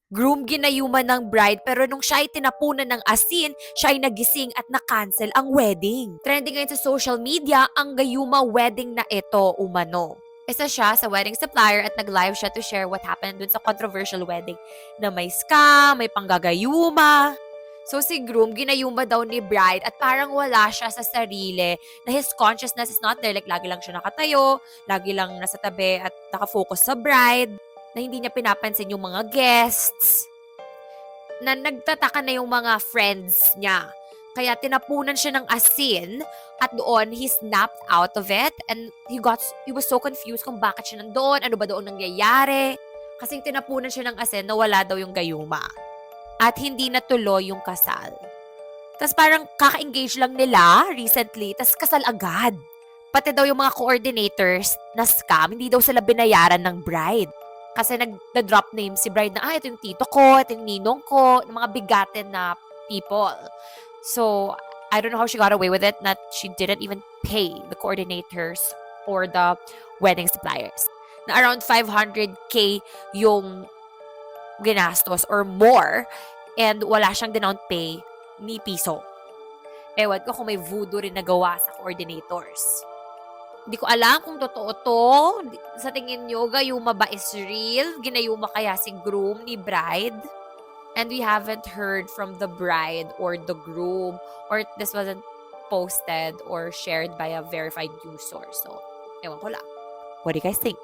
Groom ginayuman ng bride pero nung siya ay tinapunan ng asin, siya ay nagising at na-cancel ang wedding. Trending ngayon sa social media ang gayuma wedding na ito umano. Isa siya sa wedding supplier at nag-live siya to share what happened dun sa controversial wedding na may scam, may panggagayuma. So si groom, ginayuma daw ni bride at parang wala siya sa sarili na his consciousness is not there. Like lagi lang siya nakatayo, lagi lang nasa tabi at nakafocus sa bride na hindi niya pinapansin yung mga guests, na nagtataka na yung mga friends niya. Kaya tinapunan siya ng asin at doon he snapped out of it and he was so confused kung bakit siya nandoon, ano ba doon nangyayari. Kasing tinapunan siya ng asin na wala daw yung gayuma. At hindi natuloy yung kasal. Tapos parang kaka-engage lang nila recently, tapos kasal agad. Pati daw yung mga coordinators na scam, hindi daw sila binayaran ng bride. Kasi nag-drop name si bride na, ito yung tito ko, ito yung ninong ko, yung mga bigatin na people. So, I don't know how she got away with it, that she didn't even pay the coordinators or the wedding suppliers. Na around 500K yung ginastos or more, and wala siyang dinown pay ni piso. Ewan ko kung may voodoo rin nagawa sa coordinators. Hindi ko alam kung totoo to. Sa tingin nyo, gayuma ba is real? Ginayuma kaya si groom ni bride? And we haven't heard from the bride or the groom, or this wasn't posted or shared by a verified news source. So, ewan ko lang. What do you guys think?